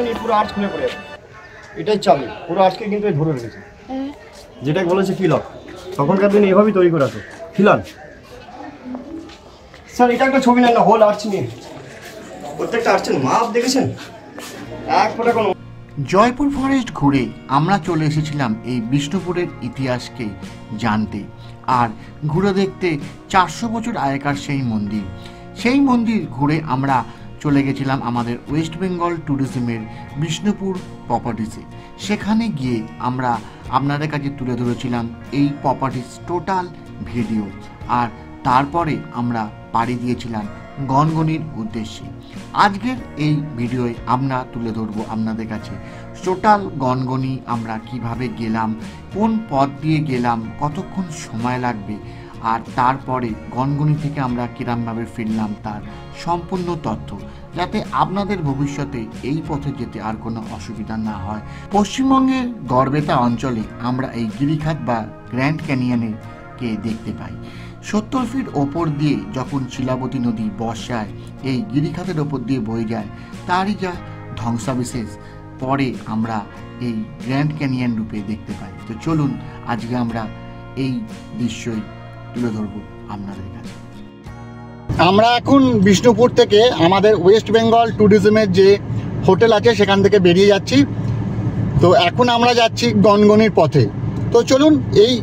দেখবেন এই পুরো আর্চ খুলে পড়ে যাবে। এটাই চাবি, পুরো আর্চকে কিন্তু ধরে রেখেছে। যেটা বলেছে কিলক, তখনকার দিনে এভাবেই তৈরি করে আসো। খিলান স্যার, এটা একটা ছবি নেন না, হোল আর্চ নিয়ে। প্রত্যেকটা আর্চের মাপ দেখেছেন, এক ফোঁটা কোনো। জয়পুর ফরেস্ট ঘুরে আমরা চলে এসেছিলাম এই বিষ্ণুপুরের ইতিহাসকে জানতে আর ঘুরে দেখতে 400 বছর আগেকার সেই মন্দির ঘুরে আমরা চলে গেছিলাম আমাদের ওয়েস্ট বেঙ্গল ট্যুরিজমের বিষ্ণুপুর প্রপার্টিসে। সেখানে গিয়ে আমরা আপনাদের কাছে তুলে ধরেছিলাম এই প্রপার্টিস টোটাল ভিডিও, আর তারপরে আমরা পাড়ি দিয়েছিলাম গনগনির উদ্দেশ্যে। আজকের এই ভিডিওয়ে আমরা তুলে ধরবো আপনাদের কাছে টোটাল গনগনি আমরা কিভাবে গেলাম, কোন পথ দিয়ে গেলাম, কতক্ষণ সময় লাগবে, আর তারপরে গনগনি থেকে আমরা কিরমভাবে ফিরলাম তার সম্পূর্ণ তথ্য, যাতে আপনাদের ভবিষ্যতে এই পথে যেতে আর কোনো অসুবিধা না হয়। পশ্চিমবঙ্গের গড়বেতা অঞ্চলে আমরা এই গিরিখাত বা গ্র্যান্ড ক্যানিয়নে কে দেখতে পাই। 70 ফিট ওপর দিয়ে যখন শিলাবতী নদী বর্ষায় এই গিরিখাতের ওপর দিয়ে বয়ে যায়, তারই যা ধ্বংসাবিশেষ পরে আমরা এই গ্র্যান্ড ক্যানিয়ন রূপে দেখতে পাই। তো চলুন আজকে আমরা এই দৃশ্যই তুলে ধরব আপনাদের কাছে। আমরা এখন বিষ্ণুপুর থেকে আমাদের ওয়েস্ট বেঙ্গল ট্যুরিজমের যে হোটেল আছে সেখান থেকে বেরিয়ে যাচ্ছি। তো এখন আমরা যাচ্ছি গনগনির পথে। তো চলুন এই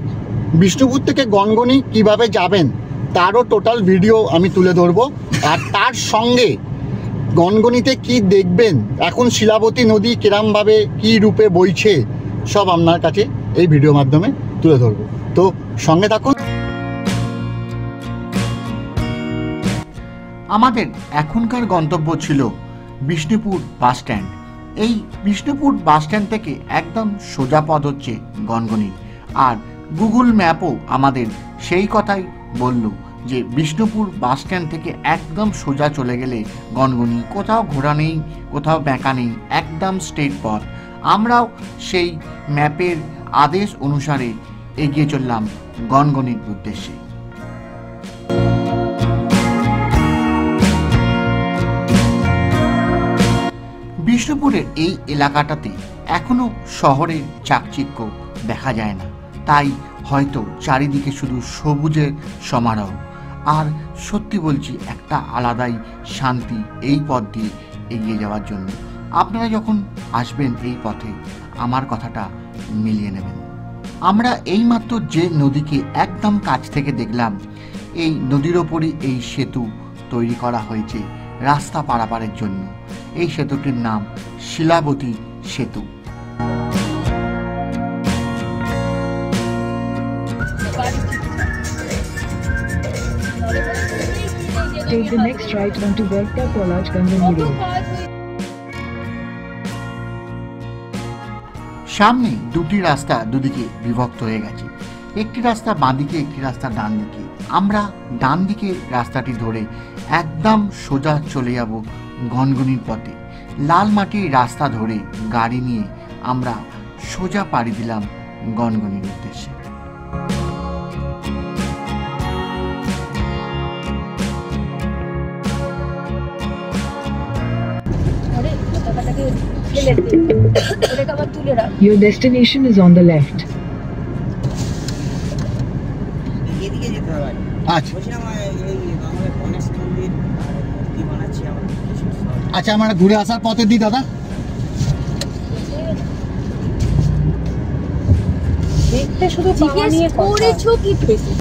বিষ্ণুপুর থেকে গনগনি কিভাবে যাবেন তারও টোটাল ভিডিও আমি তুলে ধরবো, আর তার সঙ্গে গনগনিতে কি দেখবেন, এখন শিলাবতী নদী কিরমভাবে কি রূপে বইছে সব আপনার কাছে এই ভিডিওর মাধ্যমে তুলে ধরবো। তো সঙ্গে থাকুন। আমাদের এখনকার গন্তব্য ছিল বিষ্ণুপুর বাস স্ট্যান্ড। এই বিষ্ণুপুর বাস স্ট্যান্ড থেকে একদম সোজা পথ হচ্ছে গনগনি, আর গুগল ম্যাপও আমাদের সেই কথাই বলল যে বিষ্ণুপুর বাস স্ট্যান্ড থেকে একদম সোজা চলে গেলে গনগনি, কোথাও ঘোরা নেই, কোথাও বেঁকা নেই, একদম স্ট্রেট পথ। আমরাও সেই ম্যাপের আদেশ অনুসারে এগিয়ে চললাম গনগনির উদ্দেশ্যে। বিষ্ণুপুরের এই এলাকাটাতে এখনো শহরের চাকচিক্য দেখা যায় না, তাই হয়তো চারিদিকে শুধু সবুজের সমারোহ। আর সত্যি বলছি, একটা আলাদাই শান্তি এই পথ দিয়ে এগিয়ে যাওয়ার জন্য। আপনারা যখন আসবেন এই পথে আমার কথাটা মিলিয়ে নেবেন। আমরা এইমাত্র যে নদীকে একদম কাছ থেকে দেখলাম, এই নদীর ওপরই এই সেতু তৈরি করা হয়েছে রাস্তা পারাপারের জন্য। এই সেতুটির নাম শিলাবতী সেতু। Take the next right onto Verta College Gangani Road. সামনে দুটি রাস্তা দুদিকে বিভক্ত হয়ে গেছে, একটি রাস্তা বাঁদিকে, একটি রাস্তা ডান দিকে। আমরা ডান দিকের রাস্তাটি ধরে একদম সোজা চলে যাব গনগনির পথে। লাল মাটির রাস্তা ধরে গাড়ি নিয়ে আমরা সোজা পাড়ি দিলাম গনগনির উদ্দেশ্যে। Your destination is on the left. আচ্ছা, আমরা ঘুরে আসার পথে দিই দাদা। দেখতে শুধু জিজ্ঞেস করেছো কি পেয়েছো?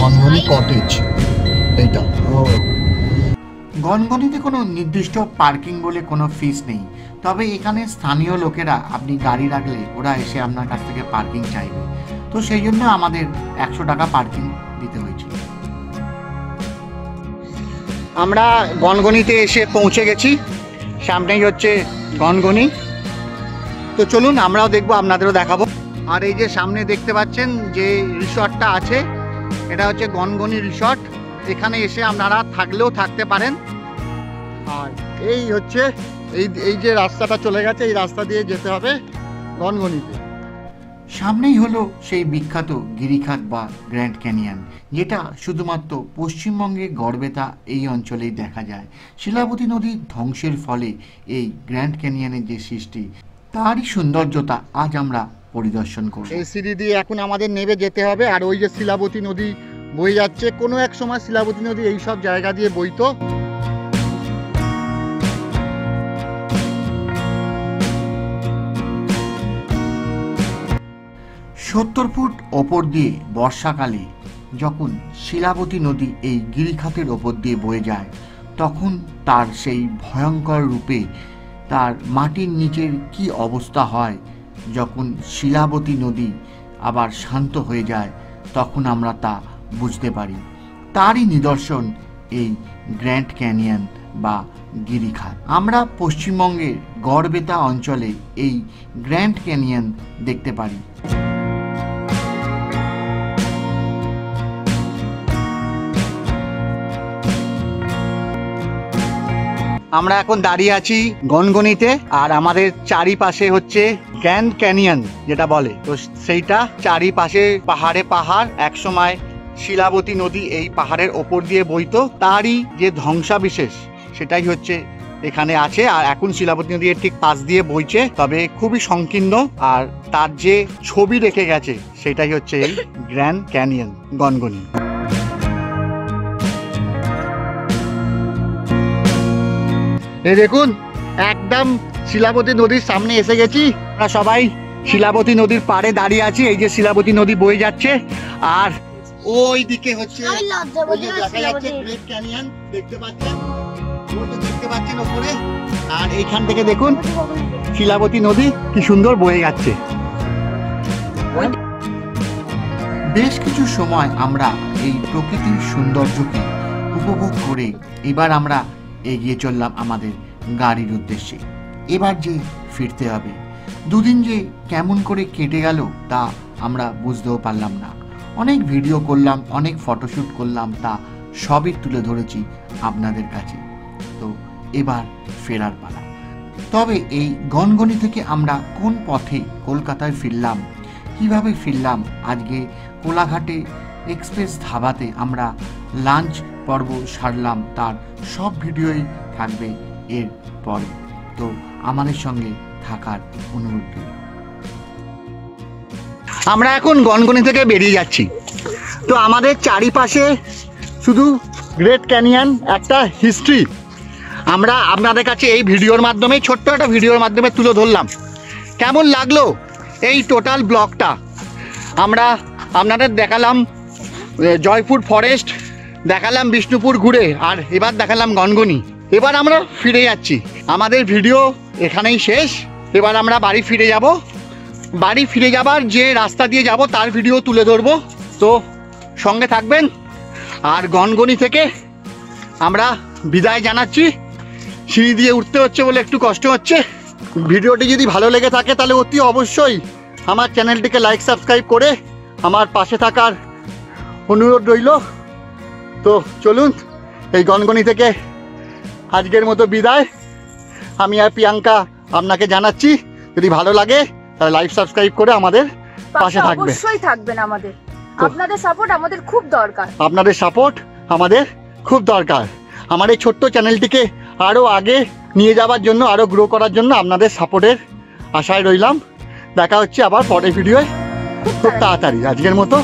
গনগনি কটেজ এইটা। গনগনিতে কোনো নির্দিষ্ট পার্কিং বলে কোনো ফিস নেই, তবে এখানে স্থানীয় লোকেরা আপনি গাড়ি রাখলে ওরা এসে আপনার কাছ থেকে পার্কিং চাইবে, তো সেই জন্য আমাদের 100 টাকা পার্কিং দিতে হয়েছিল। আমরা গনগনিতে এসে পৌঁছে গেছি, সামনেই হচ্ছে গনগনি। তো চলুন আমরাও দেখবো, আপনাদেরও দেখাবো। আর এই যে সামনে দেখতে পাচ্ছেন যে রিসর্টটা আছে, এটা হচ্ছে গনগনি রিসর্ট। এখানে এসে আপনারা থাকলেও থাকতে পারেন। আর এই হচ্ছে এই যে রাস্তাটা চলে গেছে, এই রাস্তা দিয়ে যেতে হবে গনগনিতে। সামনেই হলো সেই বিখ্যাত গিরিখাত বা গ্র্যান্ড ক্যানিয়ন, যেটা শুধুমাত্র পশ্চিমবঙ্গে গড়বেতা এই অঞ্চলেই দেখা যায়। শিলাবতী নদীর ধ্বংসের ফলে এই গ্র্যান্ড ক্যানিয়নের যে সৃষ্টি, তারই সৌন্দর্যতা আজ আমরা পরিদর্শন করব। এই সিঁড়ি দিয়ে এখন আমাদের নেমে যেতে হবে। আর ওই যে শিলাবতী নদী বয়ে যাচ্ছে, কোনো এক সময় শিলাবতী নদী এই সব জায়গা দিয়ে বইতো। 70 ফুট ওপর দিয়ে বর্ষাকালে যখন শিলাবতী নদী এই গিরিখাতের ওপর দিয়ে বয়ে যায়, তখন তার সেই ভয়ঙ্কর রূপে তার মাটির নিচের কি অবস্থা হয়। যখন শিলাবতী নদী আবার শান্ত হয়ে যায়, তখন আমরা তা বুঝতে পারি। তারই নিদর্শন এই গ্র্যান্ড ক্যানিয়ন বা গিরিখাত। আমরা পশ্চিমবঙ্গের গড়বেতা অঞ্চলে এই গ্র্যান্ড ক্যানিয়ন দেখতে পারি। আমরা এখন দাঁড়িয়ে আছি গনগনিতে, আর আমাদের চারিপাশে হচ্ছে গ্র্যান্ড ক্যানিয়ন যেটা বলে। তো সেইটা চারিপাশে পাহাড়ে পাহাড়, একসময় শিলাবতী নদী এই পাহাড়ের ওপর দিয়ে বইতো, তারই যে ধ্বংসাবিশেষ সেটাই হচ্ছে এখানে আছে। আর এখন শিলাবতী নদী ঠিক পাশ দিয়ে বইছে, তবে খুবই সংকীর্ণ, আর তার যে ছবি রেখে গেছে সেটাই হচ্ছে এই গ্র্যান্ড ক্যানিয়ন গনগনি। এই দেখুন, একদম শিলাবতী নদীর সামনে এসে গেছি। আমরা সবাই শিলাবতী নদীর পাড়ে দাঁড়িয়ে আছি। এই যে শিলাবতী নদী বয়ে যাচ্ছে, আর ওই দিকে হচ্ছে ওই যে দেখা যাচ্ছে গ্রেট ক্যানিয়ন, দেখতে পাচ্ছেন, ওটা দেখতে পাচ্ছেন ওপরে। আর এইখান থেকে দেখুন শিলাবতী নদী কি সুন্দর বয়ে যাচ্ছে। বেশ কিছু সময় আমরা এই প্রকৃতির সৌন্দর্যকে উপভোগ করে এবার আমরা এগিয়ে চললাম আমাদের গাড়ির উদ্দেশ্যে। এবার যে ফিরতে হবে, দুদিন যে কেমন করে কেটে গেল তা আমরা বুঝতেও পারলাম না। অনেক ভিডিও করলাম, অনেক ফটোশ্যুট করলাম, তা সবই তুলে ধরেছি আপনাদের কাছে। তো এবার ফেরার পালা। তবে এই গনগনি থেকে আমরা কোন পথে কলকাতায় ফিরলাম, কিভাবে ফিরলাম, আজকে কোলাঘাটে এক্সপ্রেস ধাবাতে আমরা লাঞ্চ পর্ব সারলাম, তার সব ভিডিওই থাকবে এর পরে। তো আমাদের সঙ্গে থাকার অনুরোধ রইল। আমরা এখন গনগনি থেকে বেরিয়ে যাচ্ছি। তো আমাদের চারিপাশে শুধু গ্রেট ক্যানিয়ন একটা হিস্ট্রি আমরা আপনাদের কাছে এই ভিডিওর মাধ্যমে, ছোট্ট একটা ভিডিওর মাধ্যমে তুলে ধরলাম। কেমন লাগলো এই টোটাল ব্লগটা? আমরা আপনাদের দেখালাম জয়পুর ফরেস্ট, দেখালাম বিষ্ণুপুর ঘুরে, আর এবার দেখালাম গনগনি। এবার আমরা ফিরে যাচ্ছি, আমাদের ভিডিও এখানেই শেষ। এবার আমরা বাড়ি ফিরে যাব। বাড়ি ফিরে যাবার যে রাস্তা দিয়ে যাব তার ভিডিও তুলে ধরবো, তো সঙ্গে থাকবেন। আর গনগনি থেকে আমরা বিদায় জানাচ্ছি। সিঁড়ি দিয়ে উঠতে হচ্ছে বলে একটু কষ্ট হচ্ছে। ভিডিওটি যদি ভালো লেগে থাকে তাহলে অতি অবশ্যই আমার চ্যানেলটিকে লাইক সাবস্ক্রাইব করে আমার পাশে থাকার অনুরোধ রইল। তো চলুন, এই গনগনি থেকে আজকের মতো বিদায়। আমি আর প্রিয়াঙ্কা আপনাকে জানাচ্ছি, যদি ভালো লাগে তাহলে লাইক সাবস্ক্রাইব করে আমাদের পাশে থাকবে। অবশ্যই থাকবেন আমাদের, আপনাদের সাপোর্ট আমাদের খুব দরকার। আপনাদের সাপোর্ট আমাদের খুব দরকার। আমার এই ছোট্ট চ্যানেলটিকে আরও আগে নিয়ে যাওয়ার জন্য, আরও গ্রো করার জন্য আপনাদের সাপোর্টের আশায় রইলাম। দেখা হচ্ছে আবার পরের ভিডিওয় খুব তাড়াতাড়ি। আজকের মতো